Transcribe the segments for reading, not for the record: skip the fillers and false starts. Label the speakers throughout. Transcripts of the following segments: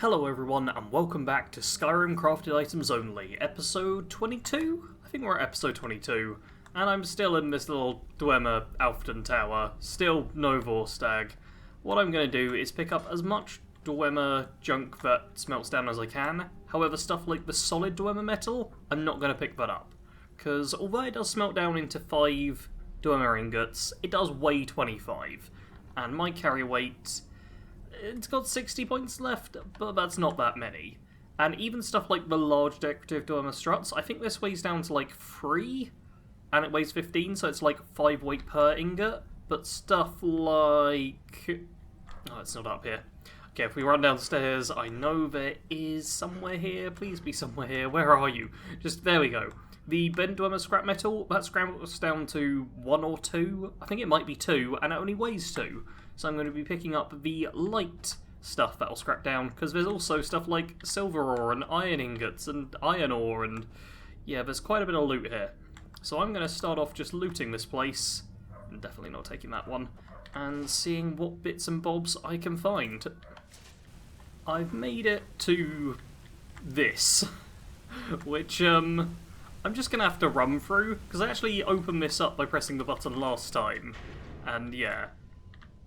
Speaker 1: Hello everyone and welcome back to Skyrim Crafted Items Only, episode 22? I think we're at episode 22, and I'm still in this little Dwemer Alfton Tower, still no Vorstag. What I'm going to do is pick up as much Dwemer junk that smelts down as I can, however stuff like the solid Dwemer metal, I'm not going to pick that up, because although it does smelt down into 5 Dwemer ingots, it does weigh 25, and my carry weight... It's got 60 points left, but that's not that many. And even stuff like the large decorative Dwemer struts, I think this weighs down to like 3, and it weighs 15, so it's like 5 weight per ingot. But stuff like... Oh, it's not up here. Okay, if we run downstairs, I know there is somewhere here. Please be somewhere here. Where are you? Just, there we go. The bent Dwemer scrap metal, that scrambles down to 1 or 2. I think it might be 2, and it only weighs 2. So I'm going to be picking up the light stuff that'll scrap down, because there's also stuff like silver ore and iron ingots and iron ore, and yeah, there's quite a bit of loot here. So I'm going to start off just looting this place, and definitely not taking that one, and seeing what bits and bobs I can find. I've made it to this, which I'm just going to have to run through, because I actually opened this up by pressing the button last time, and yeah,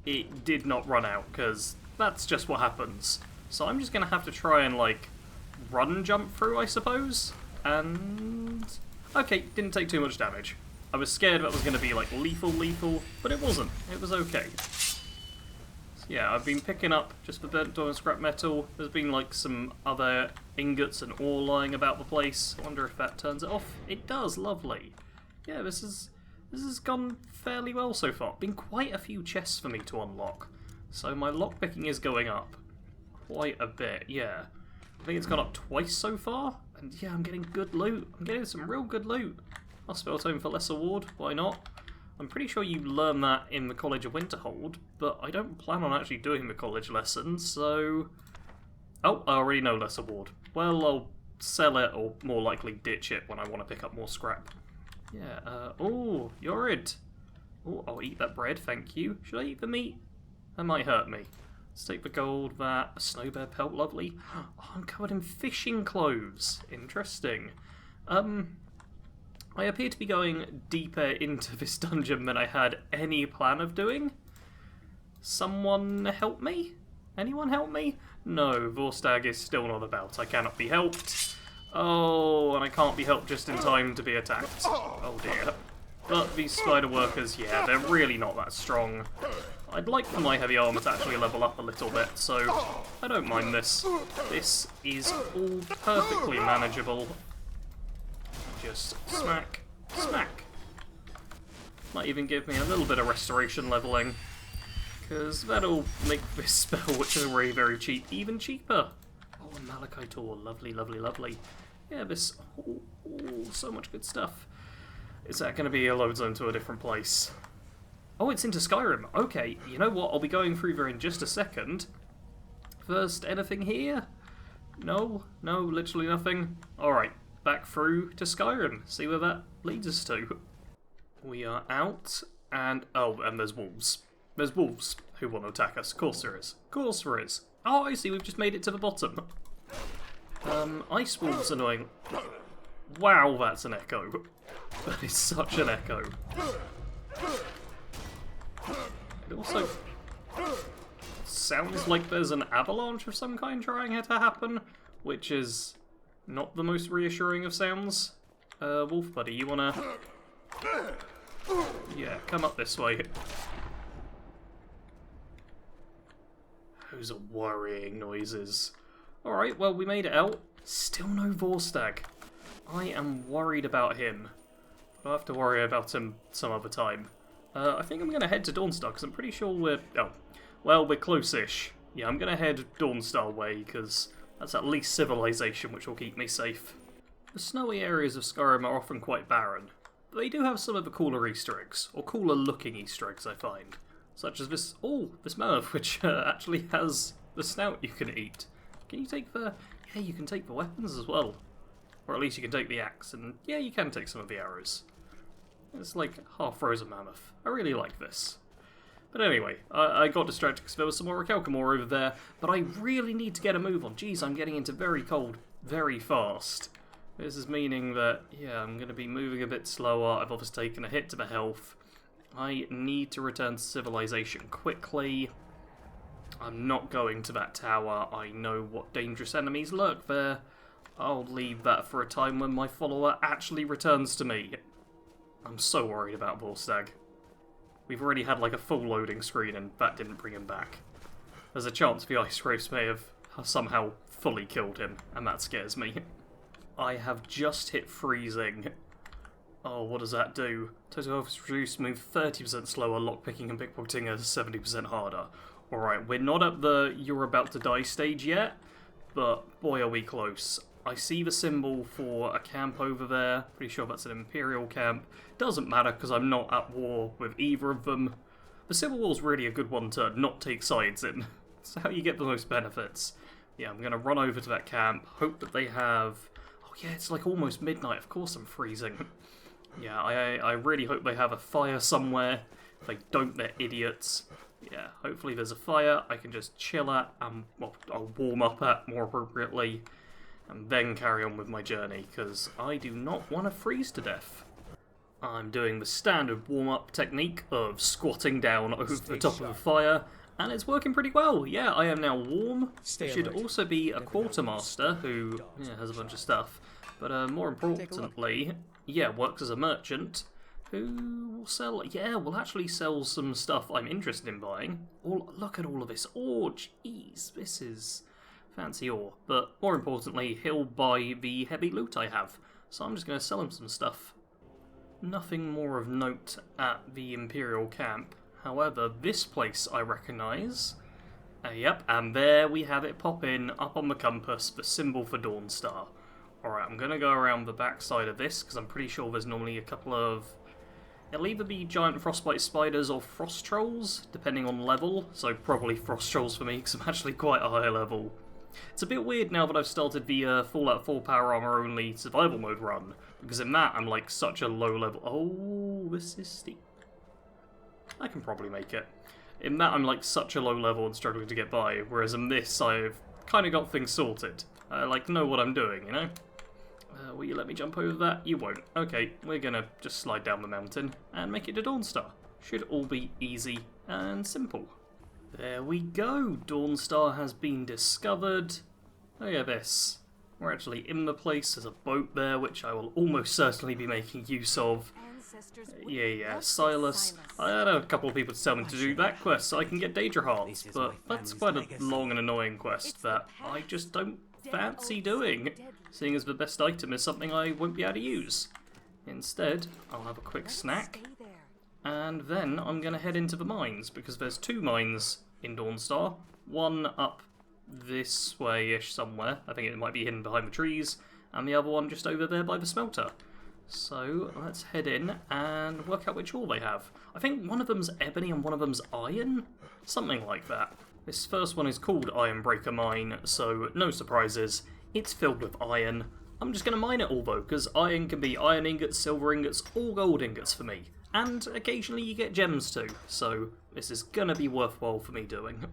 Speaker 1: it did not run out, because that's just what happens. So I'm just going to have to try and, like, run jump through, I suppose, and... Okay, didn't take too much damage. I was scared that was going to be, like, lethal, but it wasn't. It was okay. So, yeah, I've been picking up just the burnt door and scrap metal. There's been, like, some other ingots and ore lying about the place. I wonder if that turns it off. It does, lovely. Yeah, this has gone fairly well so far. Been quite a few chests for me to unlock. So my lockpicking is going up quite a bit, yeah. I think it's gone up twice so far. And yeah, I'm getting good loot. I'm getting some real good loot. Hospital Tome for Lesser Ward, why not? I'm pretty sure you learn that in the College of Winterhold, but I don't plan on actually doing the college lessons, so... Oh, I already know Lesser Ward. Well, I'll sell it, or more likely ditch it when I want to pick up more scrap. Yeah, oh, you're it. Oh, I'll eat that bread, thank you. Should I eat the meat? That might hurt me. Let's take the gold, that, a snow bear pelt, lovely. Oh, I'm covered in fishing clothes. Interesting. I appear to be going deeper into this dungeon than I had any plan of doing. Someone help me? Anyone help me? No, Vorstag is still not about. I cannot be helped. Oh, and I can't be helped just in time to be attacked. Oh dear. But these spider workers, yeah, they're really not that strong. I'd like for my heavy armor to actually level up a little bit, so I don't mind this. This is all perfectly manageable. Just smack, smack. Might even give me a little bit of restoration leveling, because that'll make this spell, which is very, very cheap, even cheaper. Oh, malachite ore, lovely, lovely, lovely. Yeah, this... Oh, so much good stuff. Is that going to be a load zone to a different place? Oh, it's into Skyrim. Okay, you know what? I'll be going through there in just a second. First, anything here? No? No, literally nothing? Alright, back through to Skyrim. See where that leads us to. We are out, and... Oh, and there's wolves. There's wolves who want to attack us. Of course there is. Of course there is. Oh, I see, we've just made it to the bottom. Ice wolves annoying. Wow, that's an echo. That is such an echo. It also sounds like there's an avalanche of some kind trying to happen, which is not the most reassuring of sounds. Wolf buddy, you wanna... Yeah, come up this way. Those are worrying noises. Alright, well, we made it out. Still no Vorstag. I am worried about him. I'll have to worry about him some other time. I think I'm going to head to Dawnstar, because I'm pretty sure we're... Oh, well, we're close-ish. Yeah, I'm going to head Dawnstar way, because that's at least civilization, which will keep me safe. The snowy areas of Skyrim are often quite barren, but they do have some of the cooler Easter eggs, or cooler-looking Easter eggs, I find. Such as this... Oh, this mammoth, which actually has the snout you can eat. Can you take the... Yeah, you can take the weapons as well. Or at least you can take the axe, and yeah, you can take some of the arrows. It's like half-frozen mammoth. I really like this. But anyway, I got distracted because there was some more recalcamore over there, but I really need to get a move on. Jeez, I'm getting into very cold very fast. This is meaning that, yeah, I'm going to be moving a bit slower. I've obviously taken a hit to the health. I need to return to civilization quickly. I'm not going to that tower. I know what dangerous enemies lurk there. I'll leave that for a time when my follower actually returns to me. I'm so worried about Vorstag. We've already had like a full loading screen and that didn't bring him back. There's a chance the Ice Wraiths may have somehow fully killed him, and that scares me. I have just hit freezing. Oh, what does that do? Total health is reduced, move 30% slower, lockpicking and pickpocketing are 70% harder. Alright, we're not at the you're about to die stage yet, but boy are we close. I see the symbol for a camp over there. Pretty sure that's an Imperial camp. Doesn't matter because I'm not at war with either of them. The Civil War's really a good one to not take sides in. It's how you get the most benefits. Yeah, I'm going to run over to that camp, hope that they have... Oh yeah, it's like almost midnight, of course I'm freezing. Yeah, I really hope they have a fire somewhere. If they don't, they're idiots. Yeah, hopefully there's a fire I can just chill at, and well, I'll warm up at more appropriately, and then carry on with my journey, because I do not want to freeze to death. I'm doing the standard warm-up technique of squatting down over the top of the fire, and it's working pretty well. Yeah, I am now warm. Should also be a quartermaster who has a bunch of stuff, but more importantly, yeah, works as a merchant who will sell. Yeah, will actually sell some stuff I'm interested in buying. Look at all of this ore. Jeez, this is fancy ore. But more importantly, he'll buy the heavy loot I have. So I'm just going to sell him some stuff. Nothing more of note at the Imperial camp. However, this place I recognise. Yep, and there we have it pop in up on the compass, the symbol for Dawnstar. Alright, I'm going to go around the back side of this, because I'm pretty sure there's normally a couple of... It'll either be giant frostbite spiders or frost trolls, depending on level, so probably frost trolls for me, because I'm actually quite a high level. It's a bit weird now that I've started the Fallout 4 Power Armor only survival mode run, because in that I'm like such a low level... Oh, this is steep. I can probably make it. In that I'm like such a low level and struggling to get by, whereas in this I've kind of got things sorted. I like know what I'm doing, you know? Will you let me jump over that? You won't. Okay, we're gonna just slide down the mountain and make it to Dawnstar. Should all be easy and simple. There we go. Dawnstar has been discovered. Look at this. We're actually in the place. There's a boat there, which I will almost certainly be making use of. Yeah, Silas. I had a couple of people tell me to do that quest so I can get Daedra Hearts, but that's quite a long and annoying quest that I just don't fancy doing, seeing as the best item is something I won't be able to use. Instead, I'll have a quick snack, and then I'm going to head into the mines, because there's two mines in Dawnstar. One up this way-ish somewhere, I think it might be hidden behind the trees, and the other one just over there by the smelter. So let's head in and work out which ore they have. I think one of them's ebony and one of them's iron? Something like that. This first one is called Ironbreaker Mine, so no surprises. It's filled with iron. I'm just going to mine it all though, because iron can be iron ingots, silver ingots, or gold ingots for me. And occasionally you get gems too, so this is going to be worthwhile for me doing.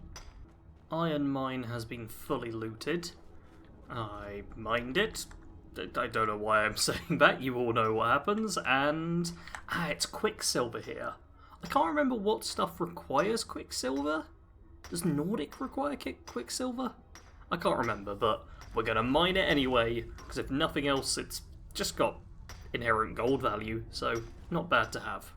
Speaker 1: Iron mine has been fully looted. I mined it. I don't know why I'm saying that, you all know what happens, and... it's Quicksilver here. I can't remember what stuff requires Quicksilver. Does Nordic require Quicksilver? I can't remember, but we're going to mine it anyway, because if nothing else, it's just got inherent gold value, so not bad to have.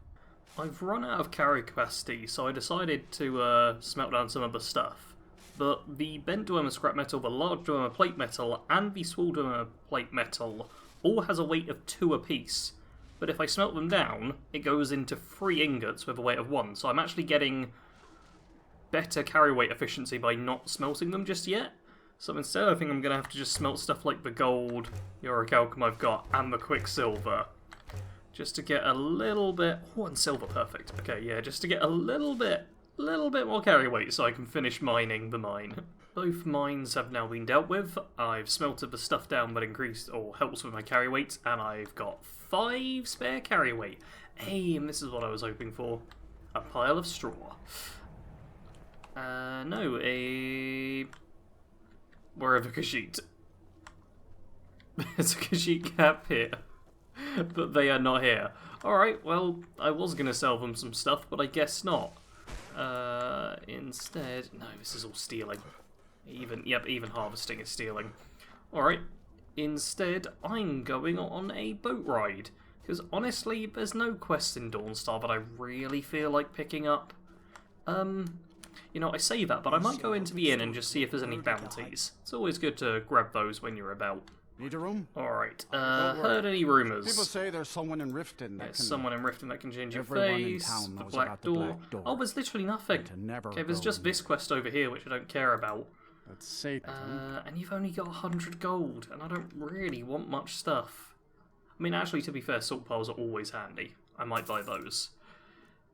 Speaker 1: I've run out of carry capacity, so I decided to smelt down some other stuff. But the bent dwemer scrap metal, the large dwemer plate metal, and the small dwemer plate metal all has a weight of 2 apiece. But if I smelt them down, it goes into 3 ingots with a weight of 1, so I'm actually getting better carry weight efficiency by not smelting them just yet. So instead I think I'm going to have to just smelt stuff like the gold, the orichalcum I've got, and the quicksilver. Just to get a little bit... Oh, and silver, perfect. Okay, yeah, just to get a little bit more carry weight so I can finish mining the mine. Both mines have now been dealt with. I've smelted the stuff down that increased or helps with my carry weight, and I've got 5 spare carry weight. Hey, and this is what I was hoping for. A pile of straw. No, a... Wherever Khajiit. There's a Khajiit cap here. But they are not here. Alright, well, I was going to sell them some stuff, but I guess not. Instead... No, this is all stealing. Even harvesting is stealing. Alright, instead, I'm going on a boat ride. Because honestly, there's no quest in Dawnstar that I really feel like picking up. You know, I say that, but I might go into the inn and just see if there's any bounties. It's always good to grab those when you're about.
Speaker 2: Need a room?
Speaker 1: Alright, heard any rumours?
Speaker 2: People say there's someone in Riften that can...
Speaker 1: someone in Riften that can change your
Speaker 2: Everyone in
Speaker 1: face,
Speaker 2: town
Speaker 1: the
Speaker 2: knows
Speaker 1: black
Speaker 2: about the
Speaker 1: door.
Speaker 2: Black Door.
Speaker 1: Oh, there's literally nothing. Okay, there's just this quest over here, which I don't care about.
Speaker 2: Let's say that.
Speaker 1: And you've only got 100 gold, and I don't really want much stuff. I mean, actually, to be fair, salt piles are always handy. I might buy those.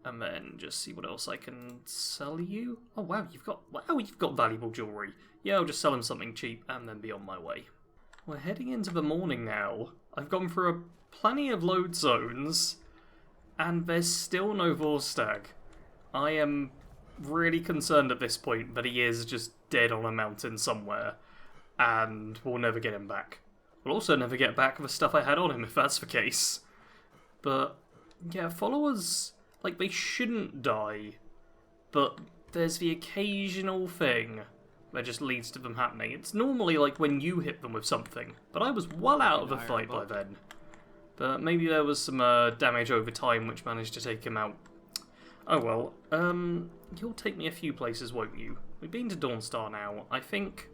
Speaker 1: And then just see what else I can sell you. Oh, wow, you've got valuable jewellery. Yeah, I'll just sell him something cheap and then be on my way. We're heading into the morning now. I've gone through plenty of load zones, and there's still no Vorstag. I am really concerned at this point that he is just dead on a mountain somewhere, and we'll never get him back. We'll also never get back the stuff I had on him if that's the case. But, yeah, followers, like, they shouldn't die, but there's the occasional thing that just leads to them happening. It's normally like when you hit them with something, but I was well out of the fight by then. But maybe there was some damage over time which managed to take him out. Oh well, you'll take me a few places, won't you? We've been to Dawnstar now. I think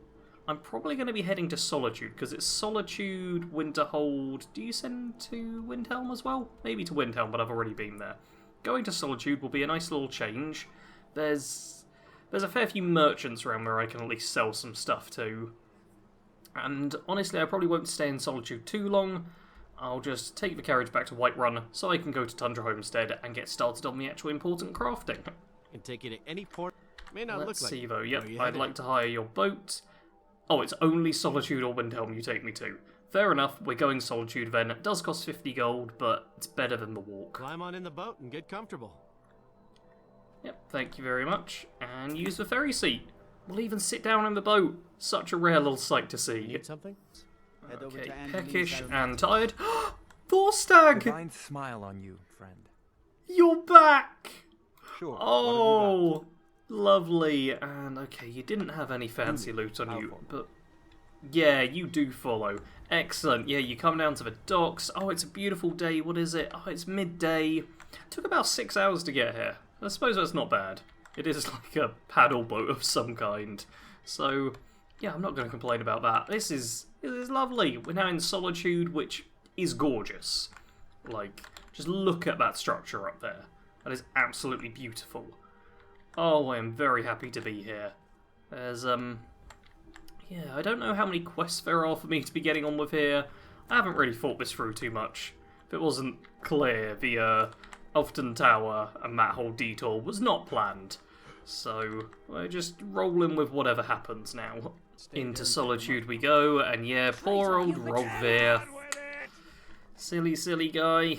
Speaker 1: I'm probably going to be heading to Solitude, because it's Solitude, Winterhold. Do you send to Windhelm as well? Maybe to Windhelm, but I've already been there. Going to Solitude will be a nice little change. There's a fair few merchants around where I can at least sell some stuff to. And honestly, I probably won't stay in Solitude too long. I'll just take the carriage back to Whiterun so I can go to Tundra Homestead and get started on the actual important crafting.
Speaker 3: Can take you to any port. May not
Speaker 1: Let's
Speaker 3: look
Speaker 1: see
Speaker 3: like
Speaker 1: though. Yep,
Speaker 3: you
Speaker 1: I'd
Speaker 3: headed?
Speaker 1: like to hire your boat. Oh, it's only Solitude or Windhelm you take me to. Fair enough, we're going Solitude then. It does cost 50 gold, but it's better than the walk.
Speaker 3: Climb on in the boat and get comfortable.
Speaker 1: Yep, thank you very much. And use the ferry seat. We'll even sit down in the boat. Such a rare little sight to see.
Speaker 3: Need something?
Speaker 2: Head over
Speaker 1: Okay,
Speaker 2: to Anthony's
Speaker 1: peckish
Speaker 2: out of-
Speaker 1: and tired. Vorstag!
Speaker 4: Divine smile on you, friend.
Speaker 1: You're back!
Speaker 4: Sure.
Speaker 1: Oh, lovely. And okay, you didn't have any fancy loot on you, but yeah, you do follow. Excellent. Yeah, you come down to the docks. Oh, it's a beautiful day. What is it? Oh, it's midday. Took about 6 hours to get here. I suppose that's not bad. It is like a paddle boat of some kind. So, yeah, I'm not going to complain about that. This is lovely. We're now in Solitude, which is gorgeous. Like, just look at that structure up there. That is absolutely beautiful. Oh, I am very happy to be here. There's, yeah, I don't know how many quests there are for me to be getting on with here. I haven't really thought this through too much. If it wasn't clear, the, Elfton Tower and that whole detour was not planned. So, we're just rolling with whatever happens now. Into Solitude we go, and yeah, poor old Rogvir. Silly, silly guy.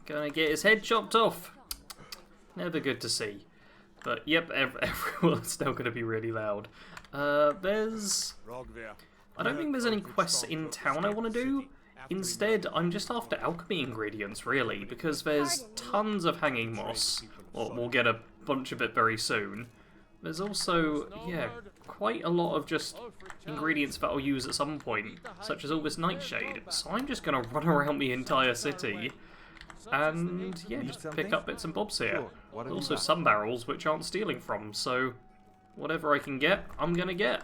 Speaker 1: Gonna get his head chopped off. Never good to see. But yep, everyone's now gonna be really loud. There's... I don't think there's any quests in town I want to do. Instead, I'm just after alchemy ingredients, really, because there's tons of hanging moss. Well, we'll get a bunch of it very soon. There's also, yeah, quite a lot of just ingredients that I'll use at some point, such as all this nightshade. So I'm just going to run around the entire city and, yeah, just pick up bits and bobs here. Also some barrels which aren't stealing from, so whatever I can get, I'm going to get.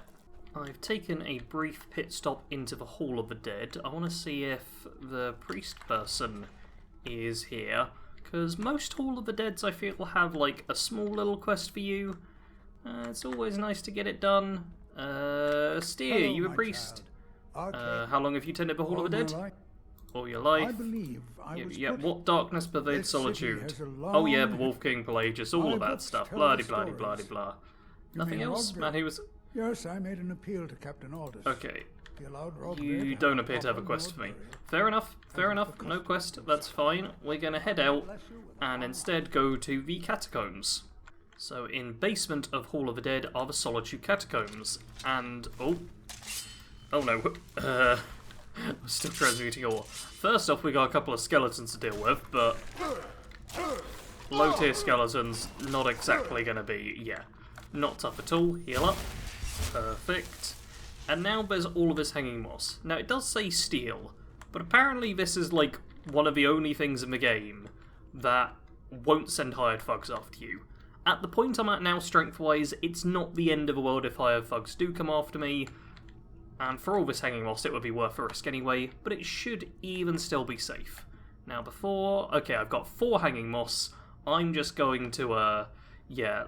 Speaker 1: I've taken a brief pit stop into the Hall of the Dead. I want to see if the priest person is here, because most Hall of the Deads I feel will have like a small little quest for you. It's always nice to get it done. Steer,
Speaker 5: Hello,
Speaker 1: you a
Speaker 5: my
Speaker 1: priest?
Speaker 5: child.
Speaker 1: How long have you tended the Hall of the Dead?
Speaker 5: Life.
Speaker 1: All your life?
Speaker 5: I believe I was
Speaker 1: Yeah,
Speaker 5: put-
Speaker 1: what darkness pervades
Speaker 5: This city
Speaker 1: solitude?
Speaker 5: has a
Speaker 1: Oh yeah, the
Speaker 5: long-
Speaker 1: Wolf King Pelagius, all
Speaker 5: My
Speaker 1: of that
Speaker 5: books
Speaker 1: stuff.
Speaker 5: tell
Speaker 1: Blah
Speaker 5: the
Speaker 1: de blah de blah de
Speaker 5: stories.
Speaker 1: blah.
Speaker 5: You
Speaker 1: Nothing
Speaker 5: mean
Speaker 1: else?
Speaker 5: Ogre?
Speaker 1: Man, he was...
Speaker 5: Yes, I made an appeal to Captain Aldous.
Speaker 1: Okay. You don't appear to have a quest for me. Fair enough, no quest, that's fine. We're gonna head out and instead go to the catacombs. So in basement of Hall of the Dead are the Solitude catacombs, and oh no, I'm still transmuting ore. First off, we got a couple of skeletons to deal with, but low tier skeletons not exactly gonna be, yeah, not tough at all. Heal up, perfect. And now there's all of this hanging moss. Now it does say steel, but apparently this is like one of the only things in the game that won't send hired thugs after you. At the point I'm at now, strength-wise, it's not the end of the world if hired thugs do come after me, and for all this hanging moss it would be worth the risk anyway, but it should even still be safe. Now before, okay, I've got 4 hanging moss, I'm just going to,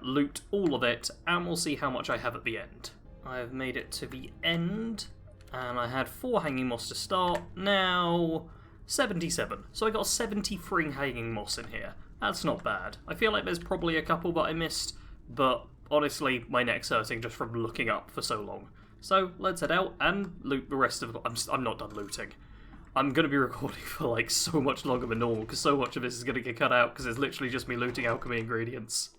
Speaker 1: loot all of it, and we'll see how much I have at the end. I've made it to the end, and I had 4 hanging moss to start, now 77. So I got 73 hanging moss in here. That's not bad. I feel like there's probably a couple that I missed, but honestly, my neck's hurting just from looking up for so long. So let's head out and loot the rest of the... I'm not done looting. I'm going to be recording for like so much longer than normal, because so much of this is going to get cut out, because it's literally just me looting alchemy ingredients.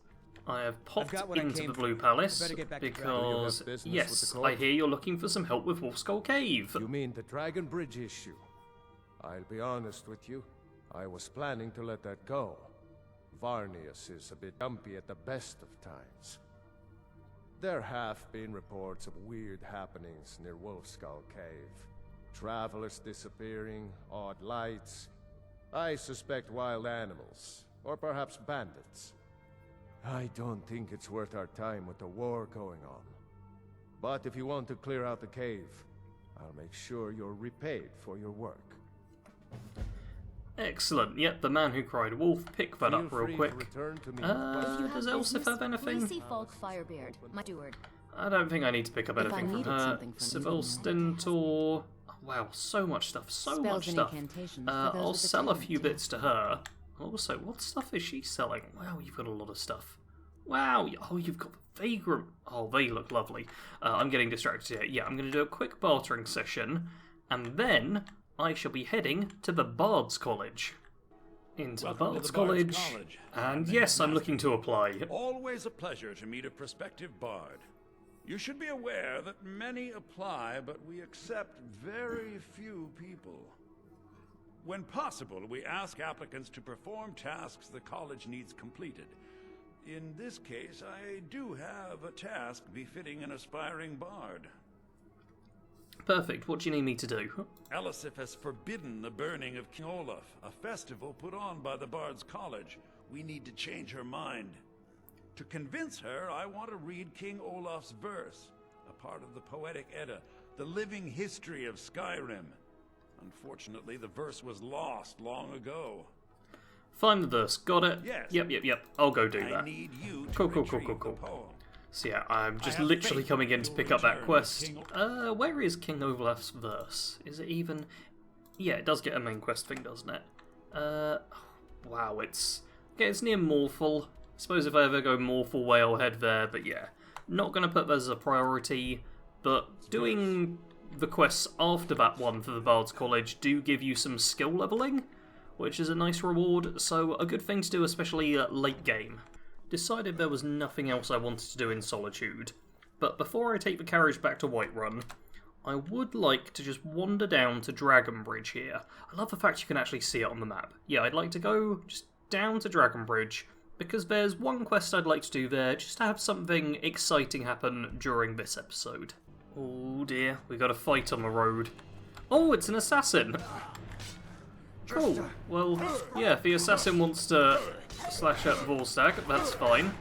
Speaker 1: I have popped into the Blue Palace because, yes, I hear you're looking for some help with Wolfskull Cave.
Speaker 5: You mean the Dragon Bridge issue? I'll be honest with you, I was planning to let that go. Varnius is a bit dumpy at the best of times. There have been reports of weird happenings near Wolfskull Cave. Travelers disappearing, odd lights. I suspect wild animals, or perhaps bandits. I don't think it's worth our time with the war going on. But if you want to clear out the cave, I'll make sure you're repaid for your work.
Speaker 1: Excellent. Yep, the man who cried wolf. Pick that up real quick. Does Elsif have anything?
Speaker 6: Firebeard, my steward.
Speaker 1: I don't think I need to pick up anything from her. Civil Stentor. Oh, wow, so much stuff. So much stuff. I'll sell a few bits to her. Also, what stuff is she selling? Wow, you've got a lot of stuff. Wow, oh, you've got Vagrant. Oh, they look lovely. I'm getting distracted here. Yeah, I'm going to do a quick bartering session, and then I shall be heading to the Bard's College. Into the Bard's College. And yes, I'm looking to apply.
Speaker 7: Always a pleasure to meet a prospective bard. You should be aware that many apply, but we accept very few people. When possible, we ask applicants to perform tasks the college needs completed. In this case, I do have a task befitting an aspiring bard.
Speaker 1: Perfect. What do you need me to do?
Speaker 7: Elisif has forbidden the burning of King Olaf, a festival put on by the Bard's College. We need to change her mind. To convince her, I want to read King Olaf's verse, a part of the Poetic Edda, the living history of Skyrim. Unfortunately, the verse was lost long ago.
Speaker 1: Find the verse. Got it?
Speaker 7: Yes.
Speaker 1: Yep. I'll go do that.
Speaker 7: I need you to retrieve the poem.
Speaker 1: So yeah, I'm just literally coming in to pick up that quest. Where is King Olaf's verse? Is it even... Yeah, it does get a main quest thing, doesn't it? Wow, it's... Okay, it's near Morphel. I suppose if I ever go Morphel way, I'll head there, but yeah. Not going to put that as a priority, but doing the quests after that one for the Bard's College do give you some skill leveling, which is a nice reward, so a good thing to do, especially late game. Decided there was nothing else I wanted to do in Solitude, but before I take the carriage back to Whiterun, I would like to just wander down to Dragonbridge here. I love the fact you can actually see it on the map. Yeah, I'd like to go just down to Dragonbridge, because there's one quest I'd like to do there, just to have something exciting happen during this episode. Oh dear, we got a fight on the road. Oh, it's an assassin! Cool. Well, yeah, if the assassin wants to slash at Volstagg, that's fine.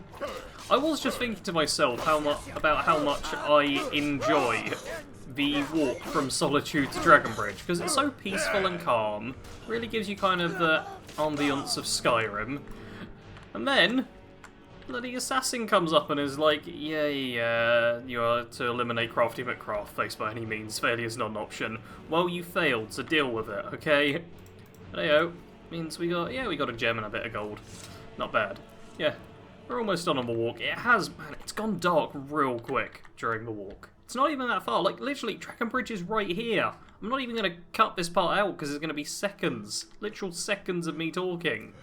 Speaker 1: I was just thinking to myself about how much I enjoy the walk from Solitude to Dragonbridge, because it's so peaceful and calm, really gives you kind of the ambience of Skyrim. And then, bloody assassin comes up and is like, yay, you are to eliminate Crafty McCraft face by any means, failure's not an option. Well, you failed, so deal with it, okay? Heyo, means we got a gem and a bit of gold. Not bad. Yeah, we're almost done on the walk. It has, man, it's gone dark real quick during the walk. It's not even that far. Like, literally, Dragon Bridge is right here. I'm not even going to cut this part out because it's going to be seconds. Literal seconds of me talking.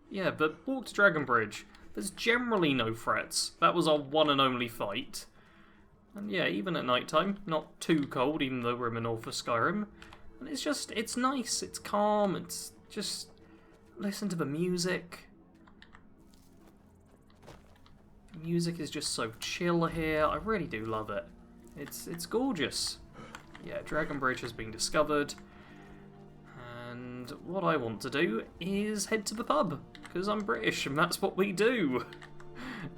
Speaker 1: Yeah, but walk to Dragon Bridge. There's generally no threats. That was our one and only fight. And yeah, even at night time, not too cold, even though we're in the north of Skyrim. And it's just, it's nice, it's calm, it's just, listen to the music. The music is just so chill here, I really do love it. It's gorgeous. Yeah, Dragon Bridge has been discovered. And what I want to do is head to the pub, because I'm British and that's what we do.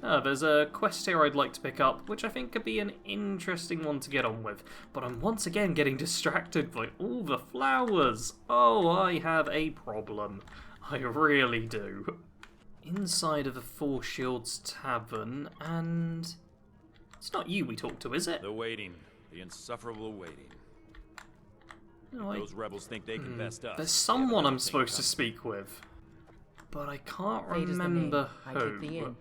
Speaker 1: There's a quest here I'd like to pick up, which I think could be an interesting one to get on with. But I'm once again getting distracted by all the flowers. Oh, I have a problem. I really do. Inside of the Four Shields Tavern, and... It's not you we talk to, is it?
Speaker 8: The waiting. The insufferable waiting.
Speaker 1: No,
Speaker 8: Those rebels think they can best us.
Speaker 1: There's someone I'm supposed to speak with. But I can't remember who.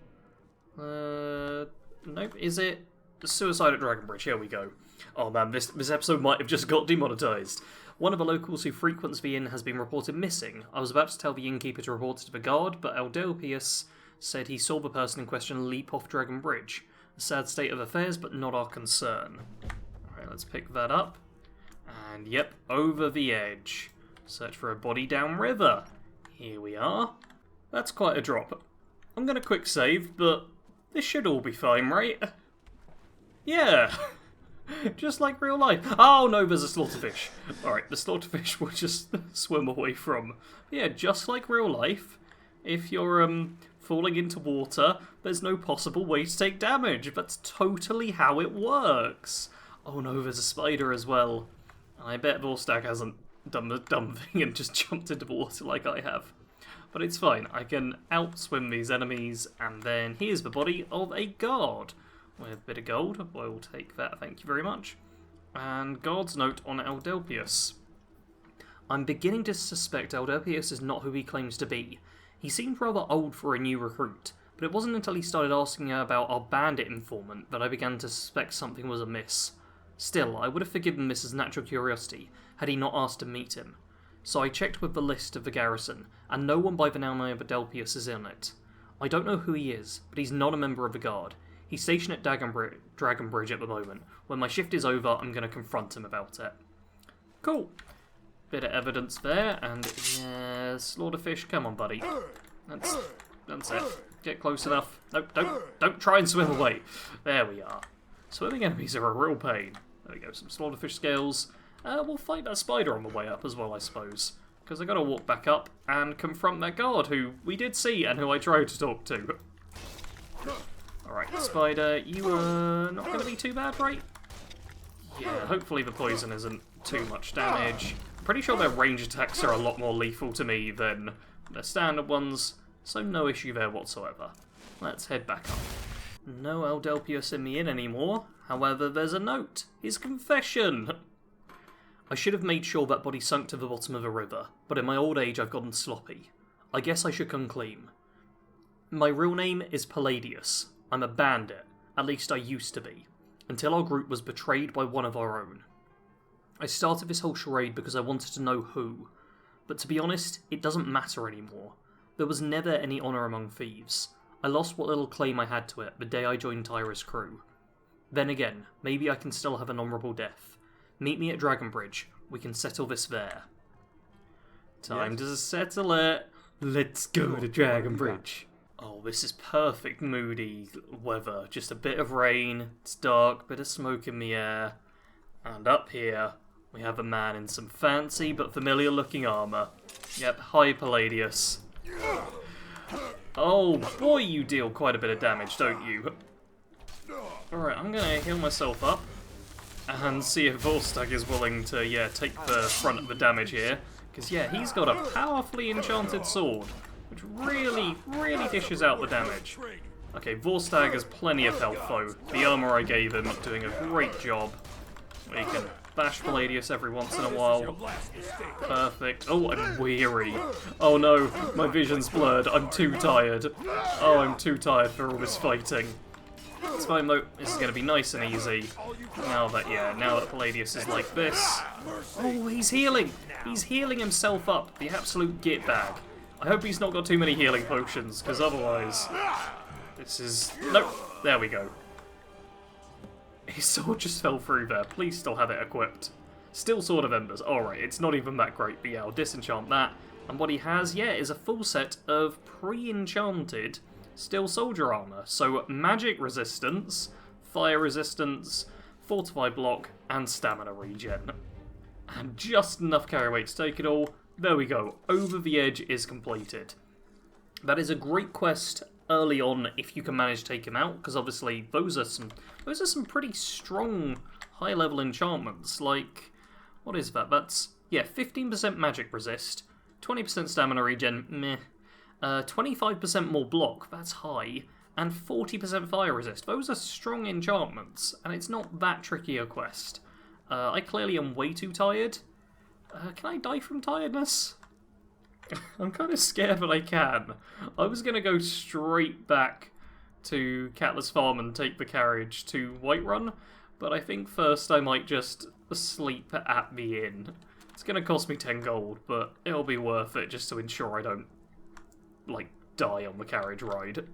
Speaker 1: Nope, is it Suicide at Dragon Bridge? Here we go. Oh man, this episode might have just got demonetized. One of the locals who frequents the inn has been reported missing. I was about to tell the innkeeper to report it to the guard, but Eldelpius said he saw the person in question leap off Dragon Bridge. A sad state of affairs, but not our concern. Alright, let's pick that up. And yep, over the edge. Search for a body downriver. Here we are. That's quite a drop. I'm gonna quick save, but this should all be fine, right? Yeah! Just like real life. Oh no, there's a slaughterfish. Alright, the slaughterfish will just swim away from. Yeah, just like real life, if you're falling into water, there's no possible way to take damage. That's totally how it works. Oh no, there's a spider as well. I bet Vorstag hasn't done the dumb thing and just jumped into the water like I have. But it's fine, I can outswim these enemies, and then here's the body of a guard. With a bit of gold, we'll take that, thank you very much. And guard's note on Eldelpius. I'm beginning to suspect Eldelpius is not who he claims to be. He seemed rather old for a new recruit, but it wasn't until he started asking about our bandit informant that I began to suspect something was amiss. Still, I would have forgiven this as natural curiosity, had he not asked to meet him. So I checked with the list of the garrison, and no one by the name of Eldelpius is in it. I don't know who he is, but he's not a member of the guard. He's stationed at Dragon Bridge at the moment. When my shift is over, I'm going to confront him about it. Cool. Bit of evidence there, and yeah, slaughterfish, come on, buddy. That's it. Get close enough. No, don't try and swim away. There we are. Swimming enemies are a real pain. There we go, some slaughterfish scales. We'll fight that spider on the way up as well, I suppose. Because I got to walk back up and confront that guard who we did see and who I tried to talk to. Alright, spider, you are not going to be too bad, right? Yeah, hopefully the poison isn't too much damage. I'm pretty sure their range attacks are a lot more lethal to me than their standard ones, so no issue there whatsoever. Let's head back up. No Eldelpius in the inn anymore, however there's a note. His confession! I should have made sure that body sunk to the bottom of a river, but in my old age I've gotten sloppy. I guess I should come clean. My real name is Palladius. I'm a bandit, at least I used to be, until our group was betrayed by one of our own. I started this whole charade because I wanted to know who, but to be honest, it doesn't matter anymore. There was never any honour among thieves. I lost what little claim I had to it the day I joined Tyra's crew. Then again, maybe I can still have an honourable death. Meet me at Dragon Bridge. We can settle this there. Time to settle it. Let's go to Dragon Bridge. Oh, this is perfect moody weather. Just a bit of rain, it's dark, bit of smoke in the air. And up here, we have a man in some fancy but familiar looking armour. Yep, hi Palladius. Oh boy, you deal quite a bit of damage, don't you? Alright, I'm gonna heal myself up and see if Volstagg is willing to, yeah, take the front of the damage here. Because, yeah, he's got a powerfully enchanted sword, which really, really dishes out the damage. Okay, Volstagg has plenty of health, though. The armour I gave him doing a great job. We can bash Palladius every once in a while. Perfect. Oh, I'm weary. Oh no, my vision's blurred. I'm too tired. Oh, I'm too tired for all this fighting. It's fine though, this is going to be nice and easy. Now that Palladius is like this. Oh, he's healing! He's healing himself up, the absolute git bag. I hope he's not got too many healing potions, because otherwise... This is... Nope, there we go. His sword just fell through there, please still have it equipped. Still Sword of Embers, alright, it's not even that great, but yeah, I'll disenchant that. And what he has, yeah, is a full set of pre-enchanted Steel Soldier armor. So magic resistance, fire resistance, fortify block, and stamina regen. And just enough carry weight to take it all. There we go, Over the Edge is completed. That is a great quest early on if you can manage to take him out, because obviously those are some pretty strong high level enchantments. Like, what is that? That's, yeah, 15% magic resist, 20% stamina regen, meh. 25% more block, that's high, and 40% fire resist. Those are strong enchantments, and it's not that tricky a quest. I clearly am way too tired. Can I die from tiredness? I'm kind of scared that I can. I was going to go straight back to Catler's Farm and take the carriage to Whiterun, but I think first I might just sleep at the inn. It's going to cost me 10 gold, but it'll be worth it just to ensure I don't, like, die on the carriage ride.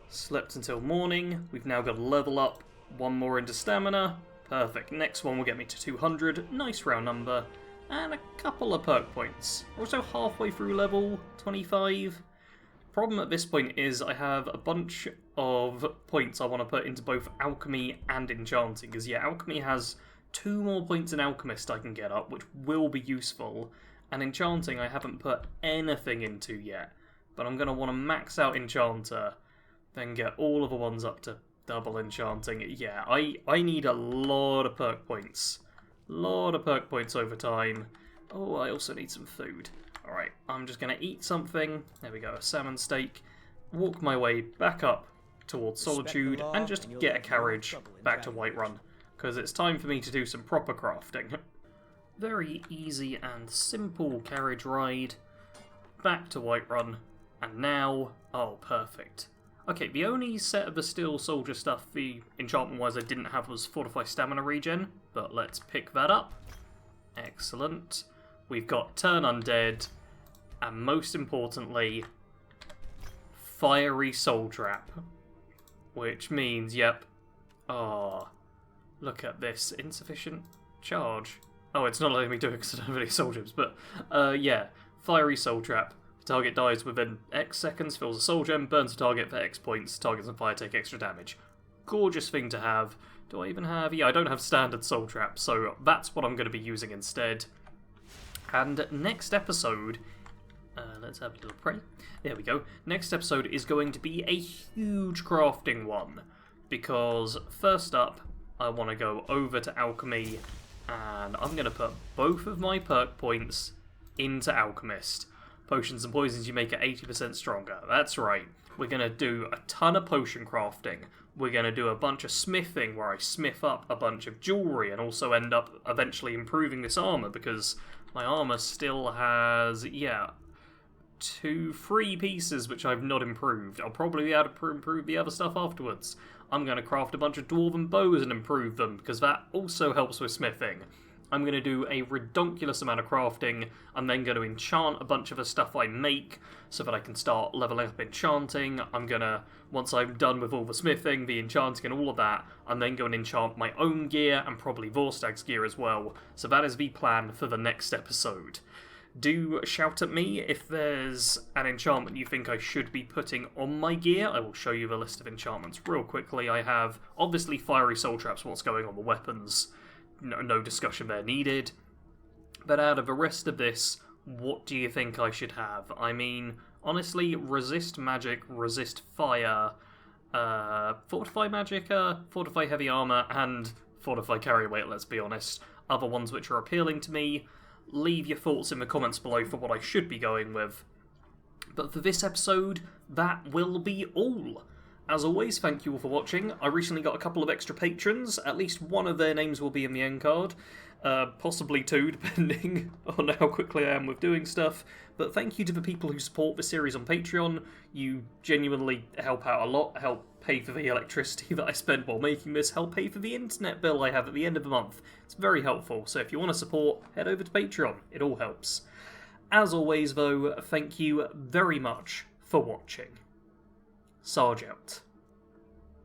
Speaker 1: Slept until morning. We've now got to level up. One more into stamina. Perfect. Next one will get me to 200. Nice round number. And a couple of perk points. We're also halfway through level 25. Problem at this point is I have a bunch of points I want to put into both alchemy and enchanting. Because yeah, alchemy has 2 more points in alchemist I can get up, which will be useful. And enchanting I haven't put anything into yet. But I'm going to want to max out enchanter, then get all of the ones up to double enchanting. Yeah, I need a lot of perk points. Lot of perk points over time. Oh, I also need some food. Alright, I'm just going to eat something. There we go, a salmon steak. Walk my way back up towards Solitude and just get a carriage back to Whiterun. Because it's time for me to do some proper crafting. Very easy and simple carriage ride. Back to Whiterun. And now... Oh, perfect. Okay, the only set of the Steel Soldier stuff, the enchantment-wise, I didn't have was Fortify Stamina regen, but let's pick that up. Excellent. We've got Turn Undead, and most importantly, Fiery Soul Trap. Which means, yep, oh, look at this, insufficient charge. Oh, it's not letting me do it because I don't have any soldiers, but yeah, Fiery Soul Trap. Target dies within X seconds, fills a soul gem, burns the target for X points, targets on fire take extra damage. Gorgeous thing to have. Do I even have... Yeah, I don't have standard soul trap, so that's what I'm going to be using instead. And next episode... let's have a little pray. There we go. Next episode is going to be a huge crafting one. Because, first up, I want to go over to Alchemy, and I'm going to put both of my perk points into Alchemist. Potions and poisons you make it 80% stronger. That's right. We're going to do a ton of potion crafting. We're going to do a bunch of smithing where I smith up a bunch of jewellery and also end up eventually improving this armour because my armour still has, yeah, 3 pieces which I've not improved. I'll probably be able to improve the other stuff afterwards. I'm going to craft a bunch of dwarven bows and improve them because that also helps with smithing. I'm going to do a redonkulous amount of crafting. I'm then going to enchant a bunch of the stuff I make so that I can start leveling up enchanting. I'm going to, once I'm done with all the smithing, the enchanting and all of that, I'm then going to enchant my own gear and probably Vorstag's gear as well. So that is the plan for the next episode. Do shout at me if there's an enchantment you think I should be putting on my gear. I will show you the list of enchantments real quickly. I have, obviously, Fiery Soul Traps, what's going on the weapons. No discussion there needed. But out of the rest of this, what do you think I should have? I mean, honestly, resist magic, resist fire, fortify magic, fortify heavy armor, and fortify carry weight, let's be honest. Other ones which are appealing to me. Leave your thoughts in the comments below for what I should be going with. But for this episode, that will be all. As always, thank you all for watching. I recently got a couple of extra patrons. At least one of their names will be in the end card. possibly 2, depending on how quickly I am with doing stuff. But thank you to the people who support the series on Patreon. You genuinely help out a lot, help pay for the electricity that I spend while making this, help pay for the internet bill I have at the end of the month. It's very helpful, so if you want to support, head over to Patreon. It all helps. As always, though, thank you very much for watching. Sarge out.